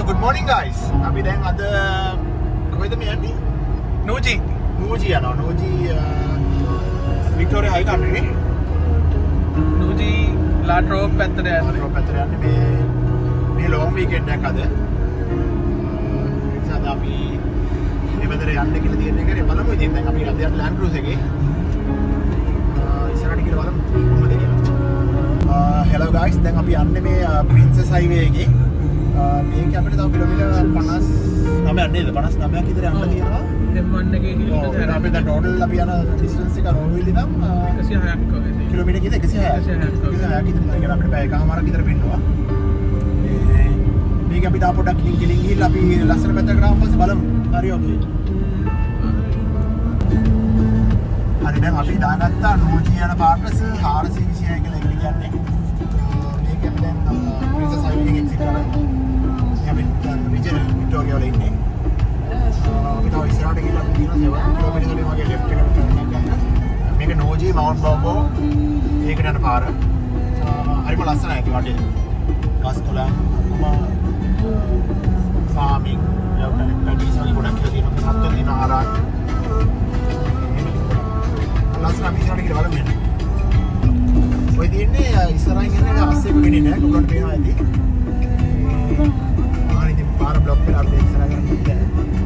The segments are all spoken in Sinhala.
good morning guys. අපි දැන් අද කොහෙද මේ යන්නේ? නූජි යනවා. නූජි වික්ටෝරියා හයි කන්ට්‍රි නේ. නූජි ලාට්‍රෝප් පැත්තට යන්නේ. ලාට්‍රෝප් පැත්තට යන්නේ මේ ලොන් වීකෙන්ඩ් එකක් අද. ඉතින් අපි මේ පැත්තට යන්න කියලා තියෙන එකනේ බලමු. ඉතින් දැන් අපි අද යන්නේ ලෑන්ඩ් ක්‍රූස් එකේ. ඉස්සරහට කියලා බලමු කොහොමද කියලා. hello guys. දැන් අපි යන්නේ මේ ප්‍රින්සස් හයිවේ එකේ. මේක අපිට තව කිලෝමීටර් 59ක් නේද? 59ක් විතර යන්න තියෙනවා. M1 එකේ කිලෝමීටර් අපිට දැන් ටෝටල් අපි යන ඩිස්ටන්ස් එක රෝවිලි නම් 106ක් වගේ. කිලෝමීටර් කීයද? 106ක්. 106ක් විතර අපිට පැය එකමාරක් විතර පින්නවා. මේක අපි තා පොඩ්ඩක් ගිලින් ගිහිල්ලා අපි ලස්සන පැත්තකට ආවම පස්සේ බලමු. හරි ඔකේ. හරි දැන් අපි දාගත්තා නෝජි යන පාර්ටස් 426 කියලා එකට කියන්නේ. මේක දැන් ප්‍රින්සස් හයිවේ එකේ එක්සිට් කරලා අපි රිජනල් වික්ටෝරියා වල ඉන්නේ. අපි තව ඉස්සරහට ගිහලා අපි දින 7 කිලෝමීටර් වලින් වගේ ලෙෆ්ට් එකට ටර්න් එකක් ගන්න. මේක නෝජි මවුන්ට් බෝබෝ ඒකට යන පාර. හරිම ලස්සනයි ඒක වටේ. ගස්කොළන් ෆාමින් යවුන පැඩිස් වගේ ගොඩක් කියලා තියෙනවා. සත්තු දින ආරක්. ලස්සන අපි ඉස්සරහට ගිහලා බලමු. ඔය තියෙන්නේ ඉස්සරහින් ඉන්නේ අස්සෙක ගෙනේ නෑ. කොහොමද පේනවා ඇති. පාර බ්ලොක් වෙලා අපි ඉස්සරහ ගන්න බෑ.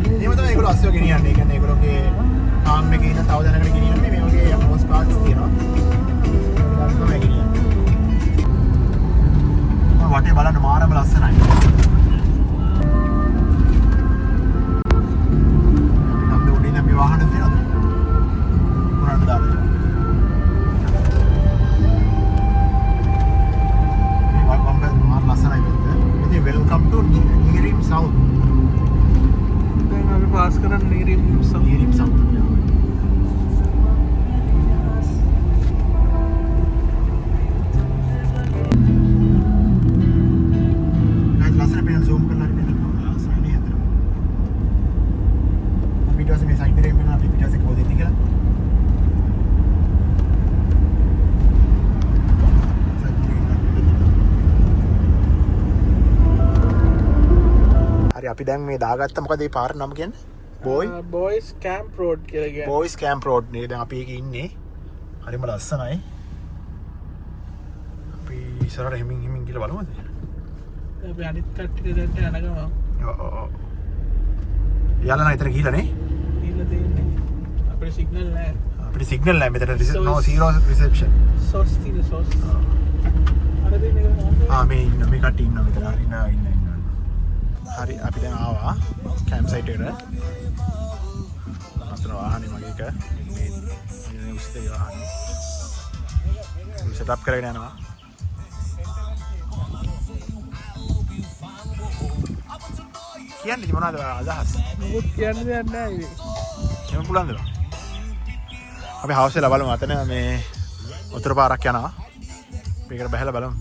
එහෙම තමයි ඒගොල්ලෝ අස්සෙව ගෙනියන්නේ. ඒ කියන්නේ ඒගොල්ලෝගේ ෆාම් එකේ ඉන්න තව දැනකට ගෙනියන්නේ මේ වගේ පෝස්ට් කාඩ්ස් තියෙනවා. ඒක තමයි ගෙනියන්නේ. වටේ බලන්න මාරම ලස්සනයි. අපි උඩින් අපි වාහන තියෙනවද? මොනවද දාන්නේ? Welcome to Neerim South. දැන් අපි පාස් කරන්නේ Neerim South. Neerim South. Guys, ලස්සන පේන zoom කරලා හරි බලන්න. ලස්සනයි නේද? ඊට පස්සේ මේ සයිඩ් එකේ පේන අපි ඊට පස්සේ කොහෙද ඉන්නේ කියලා. අපි දැන් මේ දාගත්ත මොකද මේ පාර නම කියන්නේ? බොයිස් කැම්ප් රෝඩ් කියලා කියන්නේ. බොයිස් කැම්ප් රෝඩ් නේ. දැන් අපි ඒකේ ඉන්නේ. හරිම ලස්සනයි. අපි ඉස්සරහට හිමින් ගිහලා බලමුද? අපි අනිත් කට්ටිය දැන්ට යනගම. ඔව්. යාලා නම් ඊතර ගිහලා නේ? ගිහලා තියෙන්නේ. අපේ සිග්නල් නැහැ. අපිට සිග්නල් නැහැ මෙතන. no zero reception. සෝස් තියෙන සෝස්. අර දෙන්නේ කොහොමද? මේ ඉන්න මේ කට්ටිය ඉන්නවා මෙතන. හරි නා ඉන්න. හරි අපි දැන් ආවා කැම්ප් සයිට් එකට. අතන වාහනේ මගේ එක මේ උස්තේ වාහනේ. සෙටප් කරගෙන යනවා. කියන්නේ මොනවද අදහස්? මොකුත් කියන්න දෙයක් නැහැ ඉතින්. එහෙම පුළුවන්ද? අපි හවුස් එක බලමු. අතන මේ උතුර පාරක් යනවා. මේකට බහැලා බලමු.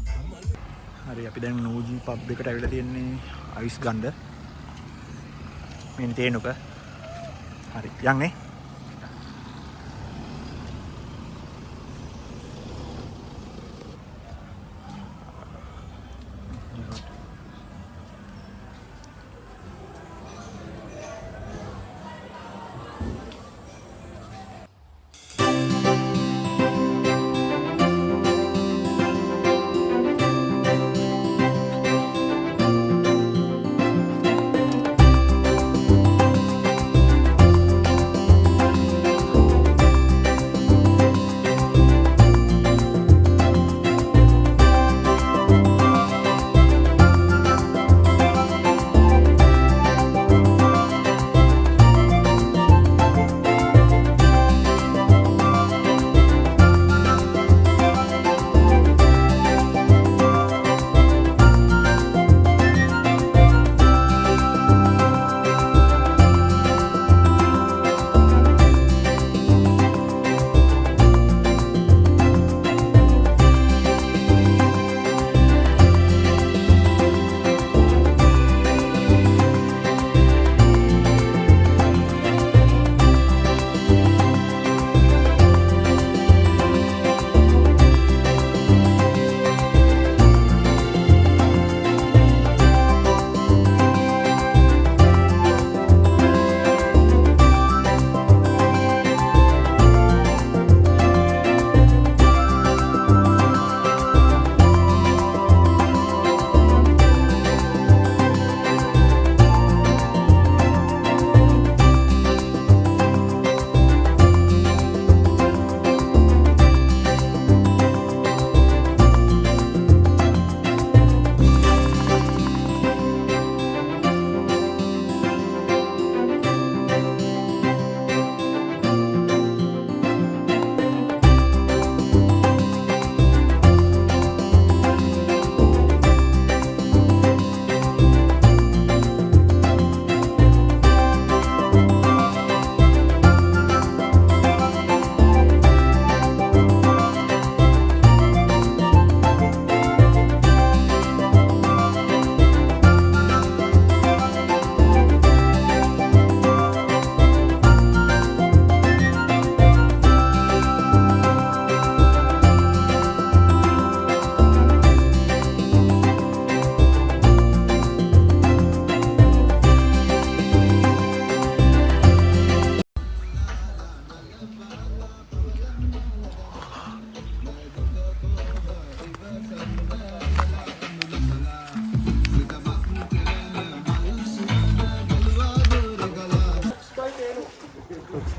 හරි අපි දැන් නෝජි පබ් එකට ඇවිල්ලා තියෙන්නේ අයිස් ගන්න. මේ තේනුක. හරි යන්නේ.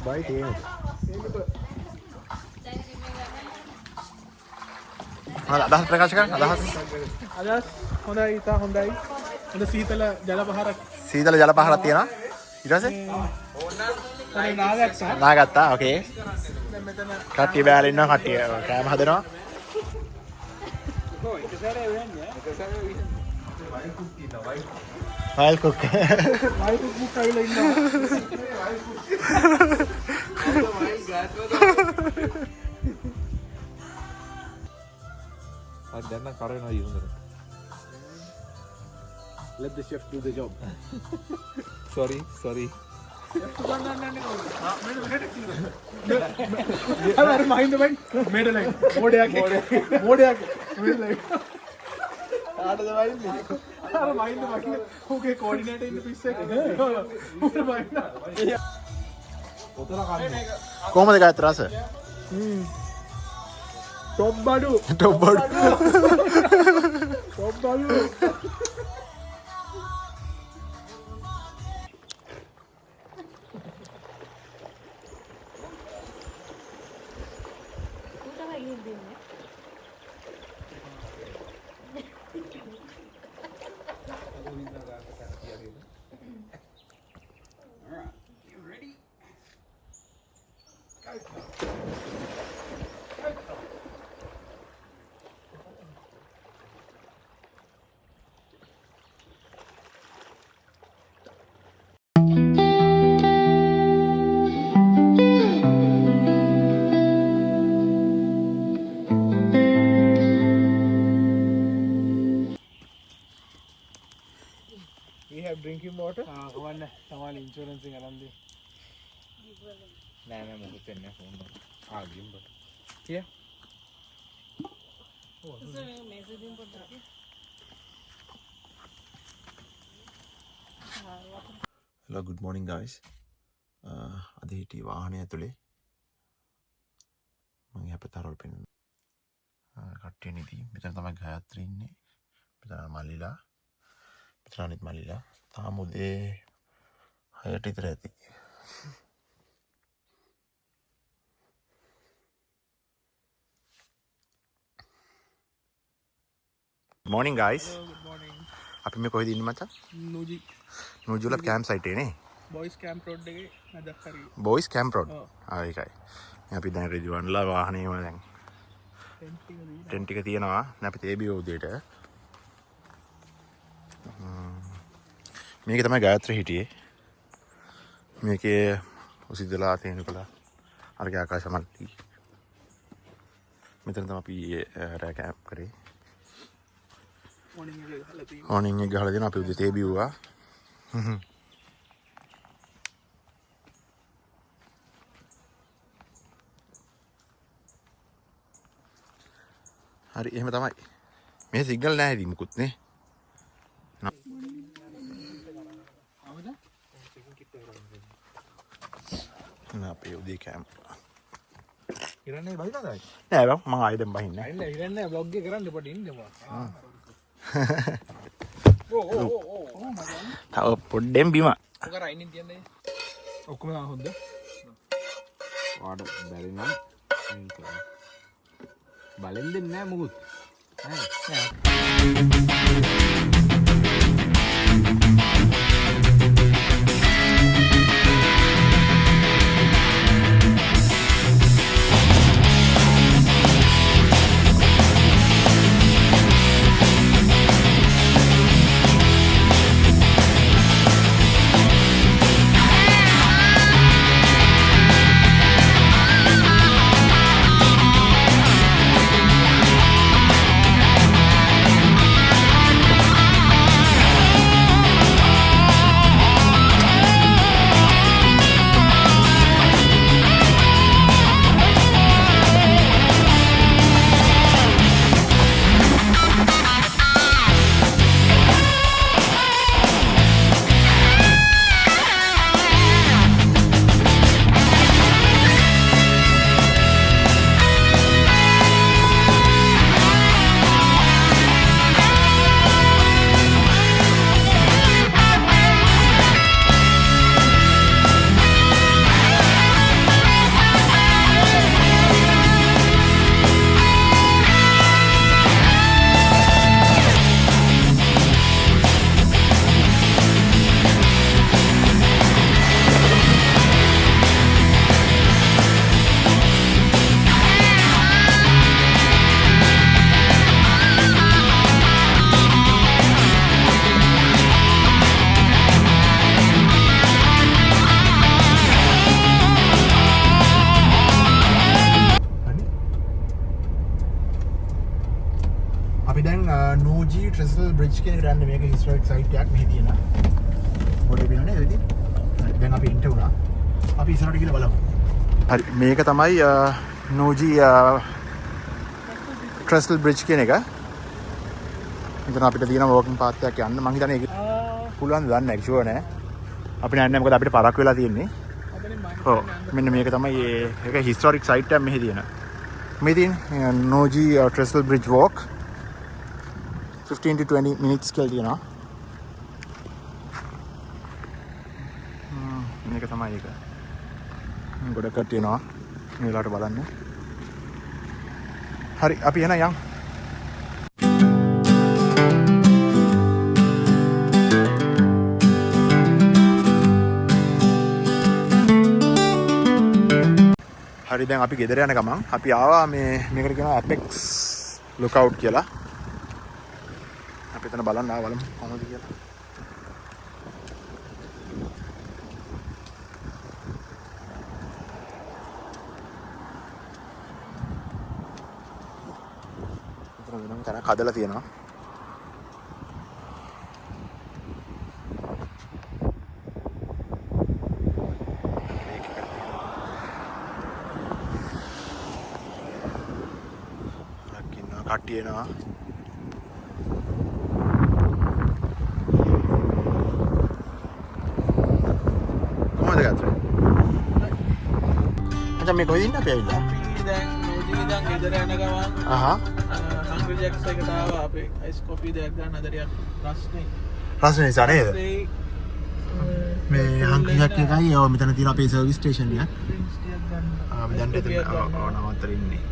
බයි තියෙන. අදහස් ප්‍රකාශ කරන්න අදහස්. අදහස් හොඳයි ඉතා හොඳයි. හොඳ සීතල ජල පහරක්. සීතල ජල පහරක් තියෙනවා. ඊට පස්සේ නාගත්තා. ඕකේ. දැන් මෙතන කට්ටිය බෑලා ඉන්නවා. කට්ටිය කෑම හදනවා. While cook. වයිල් කුක් ඇවිල්ලා ඉන්නවා. දැන් කරනවා ඊුණා. Let the chef do the job. sorry අර මහින්ද බයි මේඩලයි මොඩයක් මේඩලයි ආඩද වයින්නේ අර මහින්ද මහින්ද ඕකේ කෝඩිනේටර් ඉන්න පිස් එක උඩ මහින්ද ඔතන කන්නේ කොහමද ගාත් රස? ටොප් බඩු We have drinking water. කවන්න තමයි ඉන්ෂුරන්ස් එක අරන් දෙන්න. නෑ මොකද වෙන්නේ ෆෝන් එක. ගිම්බ. Here. Hello, good morning guys. අද හිටියේ වාහනය ඇතුලේ. මම යපතරවල පෙන්න. කට්ටිය නිදි. මෙතන තමයි ගායත්‍රි ඉන්නේ. මෙතන මල්ලිලා. මෙතන අනිත් මල්ලිලා. තාම උදේ 6ට විතර ඇති. Morning guys. Good morning. අපි මේ කොහෙද ඉන්නේ මචං? Nuji. නූජුල කැම්ප් සයිට් එකේ නේ. Boys Camp Road එකේ මැදක් හරිය. Boys camp road. ඔව්. ඒකයි. අපි දැන් රිජුවන්ලා වාහනේම දැන් ටෙන්ට් එක තියනවා. දැන් අපි තේබිය උදේට. මේක තමයි ගායත්‍රි හිටියේ. මේකේ උසිදලා තේනුකලා අරගේ ආකාශමල්ටි. මෙතන තමයි අපි රෑ කැම්ප් කරේ. morning එකේ ගහලා තියෙනවා. ඕනින් එක ගහලා දෙනවා අපි උදේ තේ බිව්වා. හරි එහෙම තමයි. මේ සිග්නල් නැහැ ඉතින් මුකුත් නේ. නා අපේ උදේ කැම්ප්. ඉරන්නේ බහිනවද? නෑ බං මම ආයෙ දැන් බහින්නේ. ඉන්නේ ඉන්නේ vlog එක කරන්න පොඩි ඉන්න මොකක්. තව පොඩ්ඩෙන් බිම. ඔක රයිනින් තියන්නේ. ඔක්කොම හොඳ. වාඩ බැරි නම් බලෙන් දෙන්නේ නැහැ මොකුත්. බ්‍රිජ් කියන එකට යන්න මේක හිස්ටොරික් සයිට් එකක් මෙහි තියෙනවා. පොඩි පිනනේ ඒ විදිහ. හරි දැන් අපි එන්ටර් වුණා. අපි ඉස්සරහට ගිහලා බලමු. හරි මේක තමයි නෝජි ට්‍රෙස්ල් බ්‍රිජ් කියන එක. මෙතන අපිට තියෙන වෝකින් පාත් එකක් යන්න. මං හිතන්නේ ඒක පුළුවන් ද දන්නේ නැහැ ෂුවර් නෑ. අපි නෑ මොකද අපිට පරක් වෙලා තියෙන්නේ. ඔව් මෙන්න මේක තමයි ඒක හිස්ටොරික් සයිට් එකක් මෙහි තියෙන. මේ තියෙන නෝජි ට්‍රෙස්ල් බ්‍රිජ් වෝක් 15 to 20 minutes කියලා තියෙනවා. මේක තමයි ඒක. ගොඩක් තියෙනවා. මේ වෙලාවට බලන්න. හරි අපි එන යන්. හරි දැන් අපි ගෙදර යන ගමන් අපි ආවා මේකට කියනවා Apex Lookout කියලා. අපි එතන බලන්න ආවා බලමු කොහොමද කියලා. එතන වෙනම තැනක් හදලා තියෙනවා. කට්ටිය එනවා. කොහොමද ගත්තේ? අද මේ කොහෙද ඉන්නේ අපි ඇවිල්ලා? අපි දැන් නෝජි ඉඳන් ගෙදර යන ගමන් හංග්‍රි ජැක්ස් එකට ආවා අපි අයිස් කොෆි දෙයක් ගන්න හදරියක් රස්නේ. රස්නේ නිසා නේද? මේ හංග්‍රි ජැක් එකයි ඔය මෙතන තියෙන අපේ සර්විස් ස්ටේෂන් එක. ඩ්‍රින්ක්ස් ටිකක් ගන්න. අපි දැන් එතන නවත්තලා ඉන්නේ.